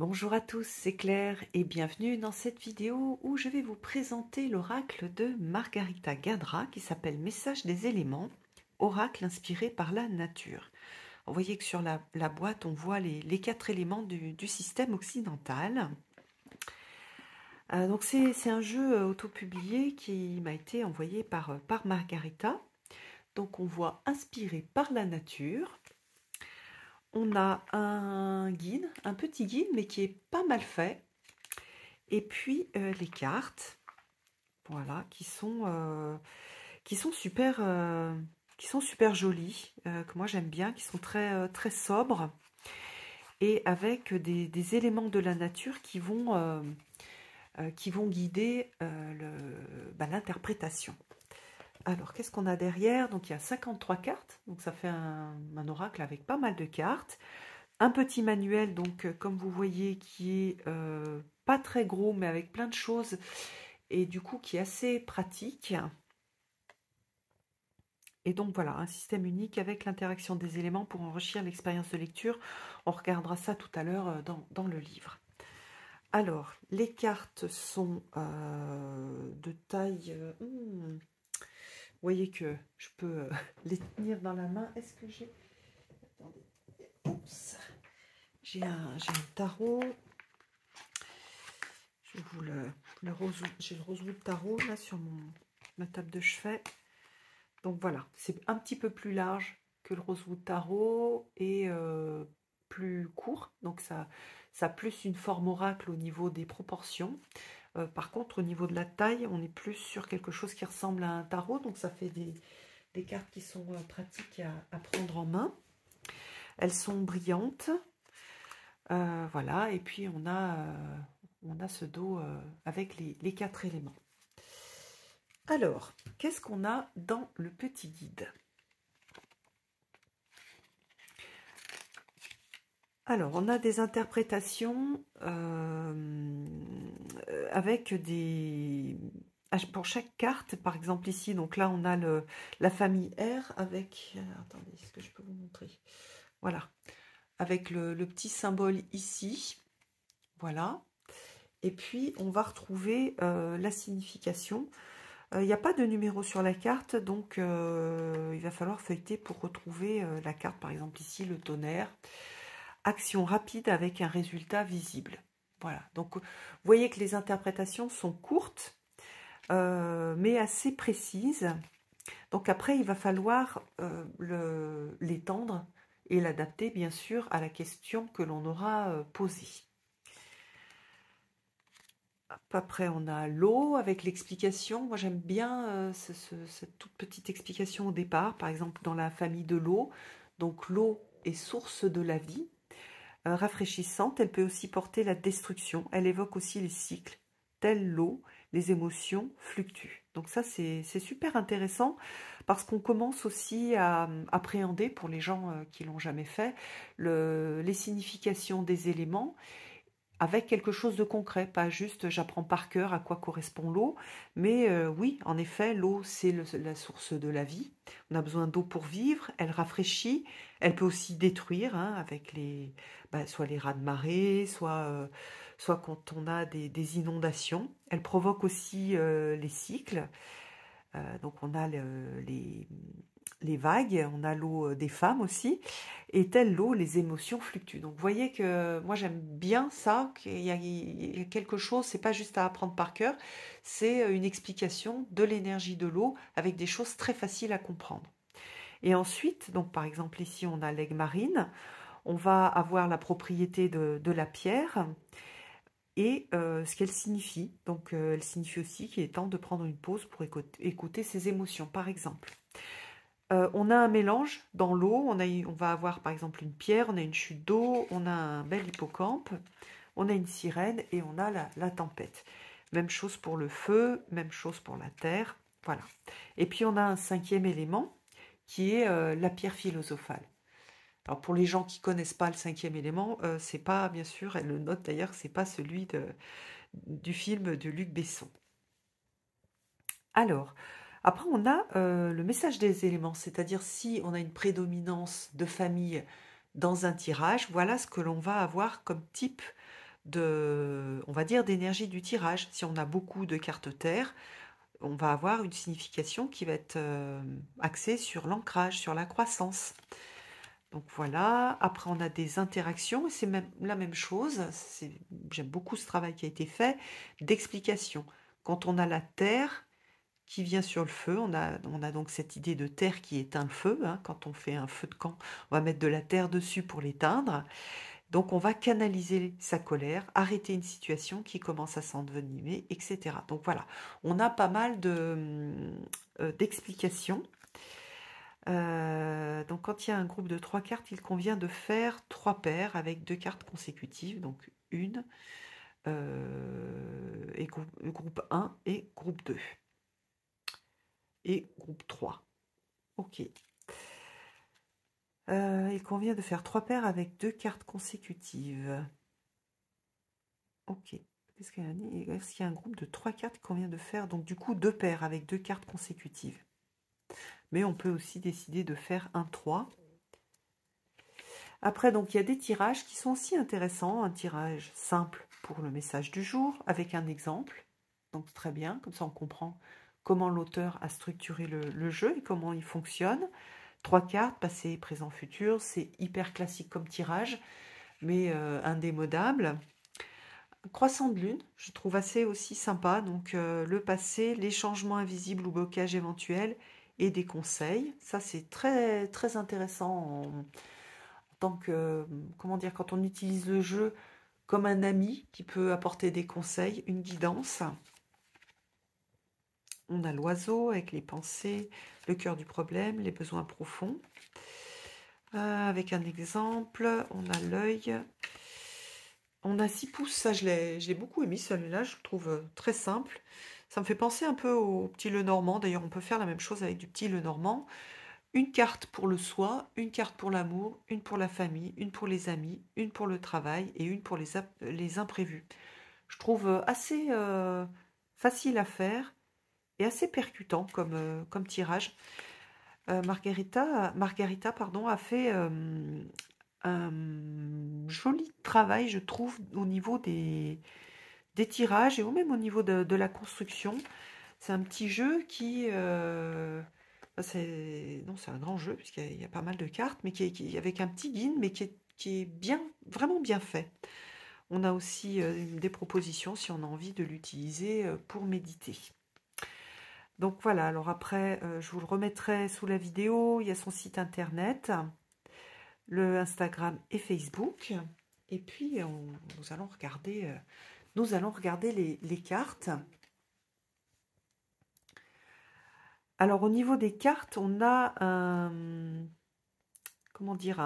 Bonjour à tous, c'est Claire et bienvenue dans cette vidéo où je vais vous présenter l'oracle de Margarita Gadra qui s'appelle Message des éléments, oracle inspiré par la nature. Vous voyez que sur la boîte on voit les 4 éléments du système occidental. Donc c'est un jeu auto-publié qui m'a été envoyé par Margarita. Donc on voit inspiré par la nature. On a un guide, un petit guide, mais qui est pas mal fait. Et puis les cartes, voilà, qui sont super, jolies, que moi j'aime bien, qui sont très sobres et avec des éléments de la nature qui vont guider l'interprétation. Alors, qu'est-ce qu'on a derrière? Donc, il y a 53 cartes, donc ça fait un oracle avec pas mal de cartes. Un petit manuel, donc comme vous voyez, qui est pas très gros, mais avec plein de choses, et du coup qui est assez pratique. Et donc voilà, un système unique avec l'interaction des éléments pour enrichir l'expérience de lecture. On regardera ça tout à l'heure dans le livre. Alors, les cartes sont de taille... vous voyez que je peux les tenir dans la main. Est-ce que j'ai... Attendez. Oups. J'ai un tarot. Je vous j'ai le Rosewood Tarot là sur ma table de chevet. Donc voilà, c'est un petit peu plus large que le Rosewood Tarot et plus court. Donc ça a plus une forme oracle au niveau des proportions. Par contre, au niveau de la taille, on est plus sur quelque chose qui ressemble à un tarot. Donc ça fait des cartes qui sont pratiques à prendre en main. Elles sont brillantes. Voilà, et puis on a ce dos avec les 4 éléments. Alors, qu'est-ce qu'on a dans le petit guide? Alors, on a des interprétations avec pour chaque carte, par exemple ici, donc là on a la famille R avec... attendez, est-ce que je peux vous montrer? Voilà, avec le petit symbole ici, voilà. Et puis, on va retrouver la signification. Il n'y a pas de numéro sur la carte, donc il va falloir feuilleter pour retrouver la carte. Par exemple, ici, le tonnerre. Action rapide avec un résultat visible. Voilà. Donc, vous voyez que les interprétations sont courtes, mais assez précises. Donc, après, il va falloir l'étendre et l'adapter, bien sûr, à la question que l'on aura posée. Après, on a l'eau avec l'explication. Moi, j'aime bien cette toute petite explication au départ. Par exemple, dans la famille de l'eau. Donc, l'eau est source de la vie. Rafraîchissante, elle peut aussi porter la destruction. Elle évoque aussi les cycles. Telle l'eau, les émotions fluctuent. Donc ça, c'est super intéressant parce qu'on commence aussi à appréhender, pour les gens qui l'ont jamais fait, les significations des éléments avec quelque chose de concret, pas juste j'apprends par cœur à quoi correspond l'eau, mais oui, en effet, l'eau, c'est la source de la vie. On a besoin d'eau pour vivre, elle rafraîchit, elle peut aussi détruire, hein, avec soit les raz-de-marée, soit quand on a des inondations. Elle provoque aussi les cycles, donc on a les vagues, on a l'eau des femmes aussi, et telle l'eau, les émotions fluctuent. Donc vous voyez que moi j'aime bien ça, qu'il y a quelque chose, c'est pas juste à apprendre par cœur, c'est une explication de l'énergie de l'eau avec des choses très faciles à comprendre. Et ensuite, donc par exemple ici on a l'aigle marine, on va avoir la propriété de la pierre, et ce qu'elle signifie. Donc elle signifie aussi qu'il est temps de prendre une pause pour écouter ses émotions, par exemple. On a un mélange dans l'eau, on va avoir par exemple une pierre, on a une chute d'eau, on a un bel hippocampe, on a une sirène et on a la tempête. Même chose pour le feu, même chose pour la terre, voilà. Et puis on a un 5e élément qui est la pierre philosophale. Alors pour les gens qui ne connaissent pas le 5e élément, c'est pas, bien sûr, elle le note d'ailleurs, c'est pas celui du film de Luc Besson. Alors, après on a le message des éléments, c'est-à-dire si on a une prédominance de famille dans un tirage, voilà ce que l'on va avoir comme type on va dire, d'énergie du tirage. Si on a beaucoup de cartes terre, on va avoir une signification qui va être axée sur l'ancrage, sur la croissance. Donc voilà, après on a des interactions, et c'est même la même chose, j'aime beaucoup ce travail qui a été fait, d'explication. Quand on a la terre qui vient sur le feu, on a donc cette idée de terre qui éteint le feu, hein. Quand on fait un feu de camp, on va mettre de la terre dessus pour l'éteindre. Donc on va canaliser sa colère, arrêter une situation qui commence à s'envenimer, etc. Donc voilà, on a pas mal d'explications. Donc quand il y a un groupe de 3 cartes, il convient de faire 3 paires avec 2 cartes consécutives, donc une, et groupe 1 et groupe 2. Et groupe 3. Ok. Il convient de faire 3 paires avec 2 cartes consécutives. Ok. Qu'est-ce qu'il y a dit? Est-ce qu'il y a un groupe de 3 cartes qu'il convient de faire? Donc du coup 2 paires avec 2 cartes consécutives. Mais on peut aussi décider de faire un 3. Après, donc, il y a des tirages qui sont aussi intéressants. Un tirage simple pour le message du jour, avec un exemple. Donc, très bien, comme ça on comprend comment l'auteur a structuré le jeu et comment il fonctionne. 3 cartes, passé, présent, futur. C'est hyper classique comme tirage, mais indémodable. Croissant de lune, je trouve assez aussi sympa. Donc, le passé, les changements invisibles ou blocages éventuels et des conseils. Ça, c'est très, très intéressant tant que, comment dire, quand on utilise le jeu comme un ami qui peut apporter des conseils, une guidance. On a l'oiseau avec les pensées, le cœur du problème, les besoins profonds. Avec un exemple, on a l'œil. On a 6 pouces, ça je l'ai beaucoup aimé, celui-là, je le trouve très simple. Ça me fait penser un peu au petit Lenormand, d'ailleurs on peut faire la même chose avec du petit Lenormand. Une carte pour le soi, une carte pour l'amour, une pour la famille, une pour les amis, une pour le travail et une pour les imprévus. Je trouve assez facile à faire et assez percutant comme tirage. Margarita pardon, a fait un joli travail, je trouve, au niveau des tirages et même au niveau de la construction. C'est un petit jeu qui... non, c'est un grand jeu, puisqu'il y a pas mal de cartes, mais avec un petit guide, mais qui est bien, vraiment bien fait. On a aussi des propositions si on a envie de l'utiliser pour méditer. Donc voilà, alors après, je vous le remettrai sous la vidéo. Il y a son site internet, le Instagram et Facebook. Et puis, nous allons regarder les cartes. Alors, au niveau des cartes, on a un... Comment dire,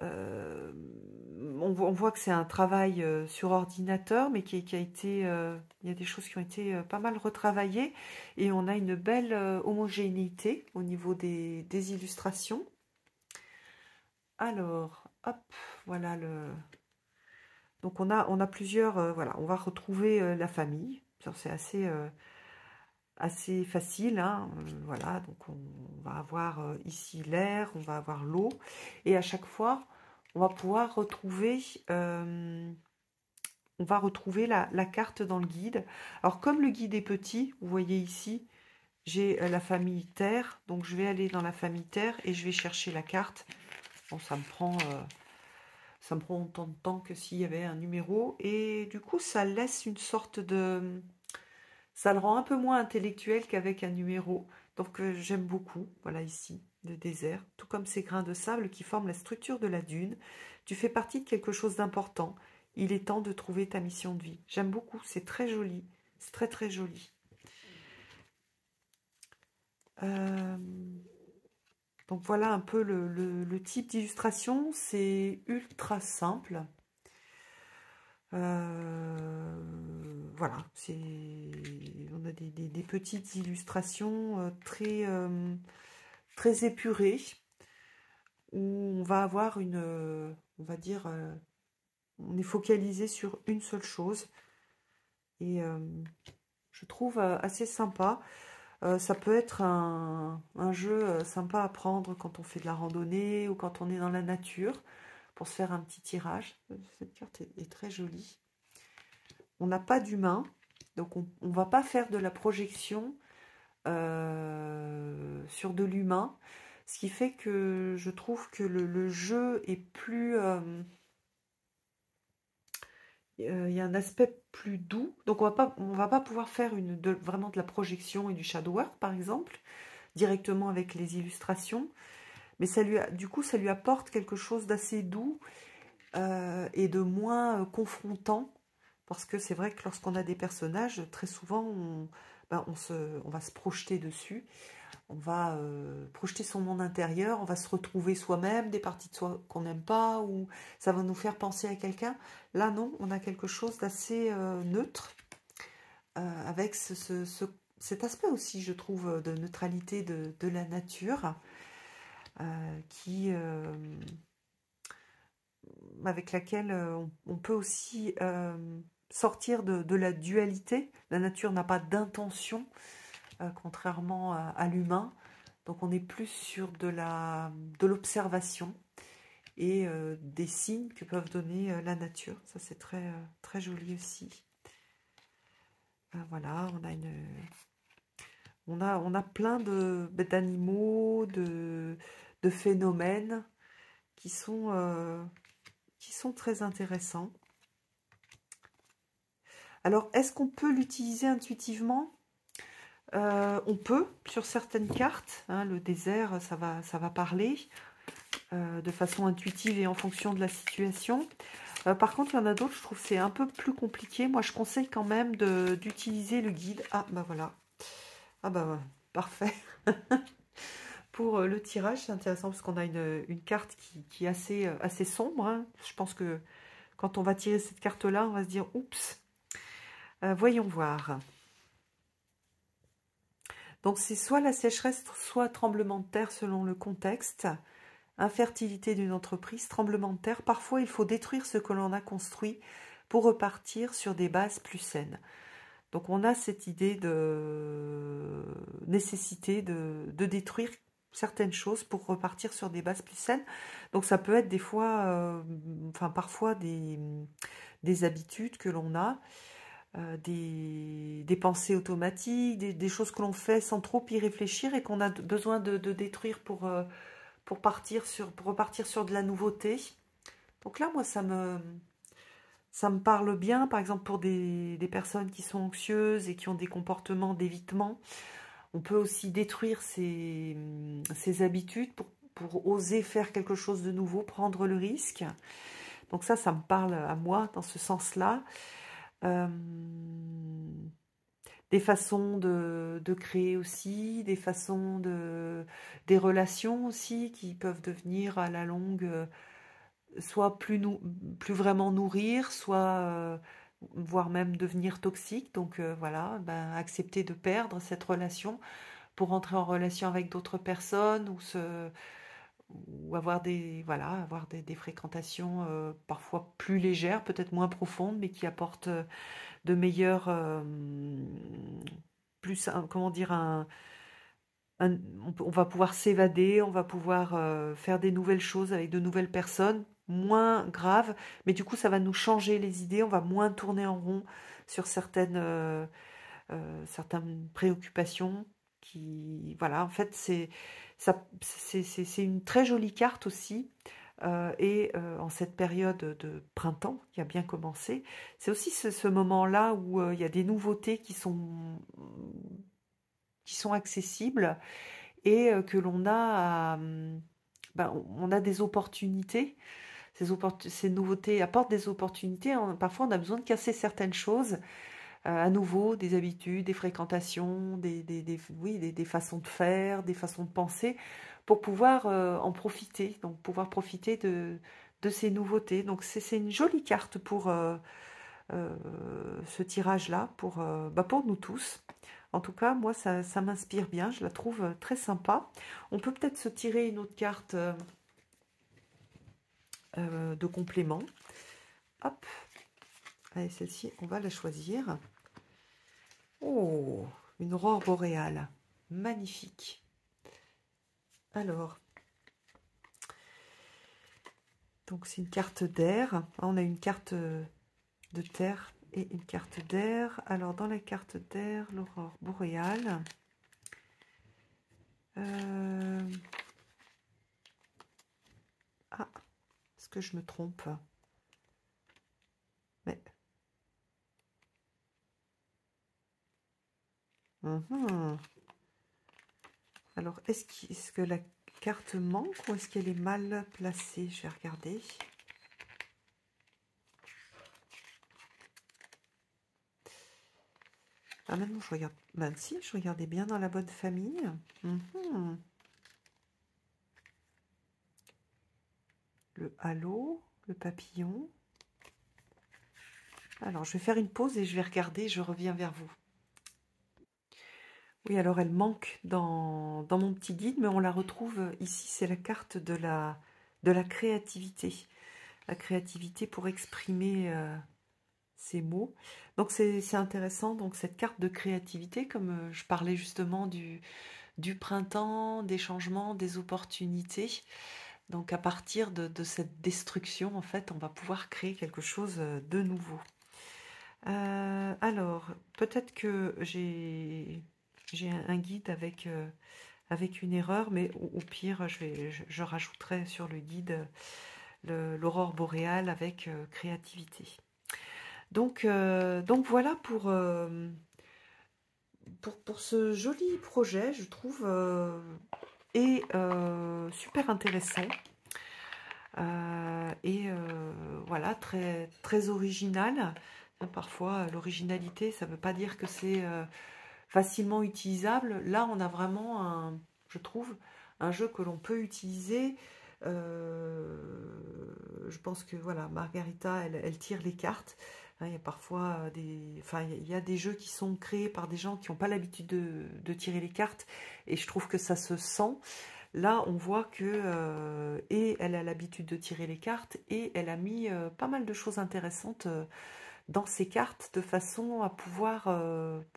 on voit que c'est un travail sur ordinateur, mais qui a été... il y a des choses qui ont été pas mal retravaillées. Et on a une belle homogénéité au niveau des illustrations. Alors, hop, voilà le... Donc, on a plusieurs... voilà, on va retrouver la famille. C'est assez facile, hein. Voilà, donc on va avoir ici l'air, on va avoir l'eau, et à chaque fois, on va pouvoir retrouver, la carte dans le guide. Alors, comme le guide est petit, vous voyez ici, j'ai la famille Terre, donc je vais aller dans la famille Terre et je vais chercher la carte. Bon, ça me prend autant de temps que s'il y avait un numéro, et du coup, ça laisse une sorte de... Ça le rend un peu moins intellectuel qu'avec un numéro. Donc j'aime beaucoup, voilà ici, le désert. Tout comme ces grains de sable qui forment la structure de la dune. Tu fais partie de quelque chose d'important. Il est temps de trouver ta mission de vie. J'aime beaucoup, c'est très joli. C'est très très joli. Donc voilà un peu le type d'illustration. C'est ultra simple. Voilà, on a des petites illustrations très épurées, où on va avoir on va dire, on est focalisé sur une seule chose, et je trouve assez sympa. Ça peut être un jeu sympa à prendre quand on fait de la randonnée ou quand on est dans la nature, pour se faire un petit tirage. Cette carte est très jolie. On n'a pas d'humain, donc on ne va pas faire de la projection sur de l'humain, ce qui fait que je trouve que le jeu est plus... il y a un aspect plus doux, donc on va pas pouvoir faire vraiment de la projection et du shadow work, par exemple, directement avec les illustrations, mais du coup, ça lui apporte quelque chose d'assez doux et de moins confrontant, parce que c'est vrai que lorsqu'on a des personnages, très souvent, on va se projeter dessus, on va projeter son monde intérieur, on va se retrouver soi-même, des parties de soi qu'on n'aime pas, ou ça va nous faire penser à quelqu'un. Là, non, on a quelque chose d'assez neutre, avec cet aspect aussi, je trouve, de neutralité de la nature, avec laquelle on peut aussi sortir de la dualité. La nature n'a pas d'intention, contrairement à l'humain. Donc on est plus sur de l'observation et des signes que peuvent donner la nature. Ça c'est très, très joli aussi. Voilà, on a plein d'animaux, de phénomènes qui sont très intéressants. Alors, est-ce qu'on peut l'utiliser intuitivement? On peut, sur certaines cartes, hein, le désert, ça va parler de façon intuitive et en fonction de la situation. Par contre, il y en a d'autres, je trouve que c'est un peu plus compliqué. Moi, je conseille quand même d'utiliser le guide. Ah, bah voilà. Ah, bah ouais, parfait. Pour le tirage, c'est intéressant parce qu'on a une carte qui est assez sombre, hein. Je pense que quand on va tirer cette carte-là, on va se dire « Oups ». Voyons voir. Donc, c'est soit la sécheresse, soit tremblement de terre selon le contexte. Infertilité d'une entreprise, tremblement de terre. Parfois, il faut détruire ce que l'on a construit pour repartir sur des bases plus saines. Donc, on a cette idée de nécessité de détruire certaines choses pour repartir sur des bases plus saines. Donc, ça peut être des fois, parfois des habitudes que l'on a, des pensées automatiques, des choses que l'on fait sans trop y réfléchir et qu'on a besoin de détruire pour repartir sur de la nouveauté. Donc là, moi, ça me parle bien, par exemple, pour des personnes qui sont anxieuses et qui ont des comportements d'évitement. On peut aussi détruire ces habitudes pour oser faire quelque chose de nouveau, prendre le risque. Donc ça me parle à moi dans ce sens-là. Des façons de créer aussi, des façons des relations aussi qui peuvent devenir à la longue soit plus vraiment nourrir, soit voire même devenir toxiques. Donc voilà, accepter de perdre cette relation pour entrer en relation avec d'autres personnes ou avoir des fréquentations parfois plus légères, peut-être moins profondes, mais qui apportent de meilleurs, comment dire, on va pouvoir s'évader, on va pouvoir faire des nouvelles choses avec de nouvelles personnes, moins graves, mais du coup ça va nous changer les idées, on va moins tourner en rond sur certaines préoccupations voilà, en fait c'est une très jolie carte aussi. Et en cette période de printemps qui a bien commencé, c'est aussi ce moment-là où il y a des nouveautés qui sont accessibles et que l'on a, on a des opportunités. Ces nouveautés apportent des opportunités. Parfois, on a besoin de casser certaines choses, à nouveau, des habitudes, des fréquentations, des façons de faire, des façons de penser, pour pouvoir en profiter, donc pouvoir profiter de ces nouveautés. Donc c'est une jolie carte pour ce tirage-là, pour nous tous. En tout cas, moi, ça m'inspire bien, je la trouve très sympa. On peut peut-être se tirer une autre carte de complément. Hop, allez, celle-ci, on va la choisir. Oh, une aurore boréale, magnifique. Alors, Donc c'est une carte d'air. On a une carte de terre et une carte d'air. Alors dans la carte d'air, l'aurore boréale. Ah, est-ce que je me trompe? Mais... Alors, est-ce que la carte manque ou est-ce qu'elle est mal placée? Je vais regarder. Ah, maintenant, je regarde. Ben si, je regardais bien dans la bonne famille. Le halo, le papillon. Alors, je vais faire une pause et je vais regarder. Je reviens vers vous. Oui, alors elle manque dans mon petit guide, mais on la retrouve ici. C'est la carte de la créativité. La créativité pour exprimer ces mots. Donc c'est intéressant, donc cette carte de créativité, comme je parlais justement du printemps, des changements, des opportunités. Donc à partir de cette destruction, en fait, on va pouvoir créer quelque chose de nouveau. Alors, peut-être que j'ai un guide avec une erreur, mais au pire, je rajouterai sur le guide l'aurore boréale avec créativité. Donc voilà pour ce joli projet, je trouve, et super intéressant. Voilà, très, très original. Parfois, l'originalité, ça ne veut pas dire que c'est facilement utilisable. Là, on a vraiment, je trouve, un jeu que l'on peut utiliser. Je pense que voilà, Margarita, elle tire les cartes. Il y a parfois il y a des jeux qui sont créés par des gens qui n'ont pas l'habitude de tirer les cartes, et je trouve que ça se sent. Là, on voit que et elle a l'habitude de tirer les cartes, et elle a mis pas mal de choses intéressantes dans ces cartes, de façon à pouvoir,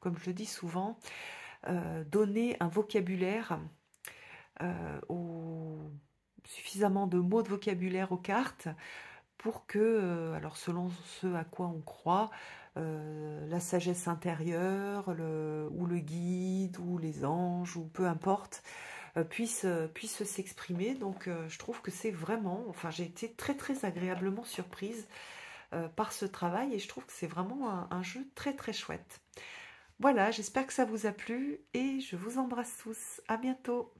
comme je le dis souvent, donner un vocabulaire, suffisamment de mots de vocabulaire aux cartes, pour que, alors selon ce à quoi on croit, la sagesse intérieure, ou le guide, ou les anges, ou peu importe, puisse s'exprimer. Donc je trouve que c'est vraiment, enfin j'ai été très très agréablement surprise par ce travail, et je trouve que c'est vraiment un jeu très très chouette. Voilà, j'espère que ça vous a plu et je vous embrasse tous. À bientôt.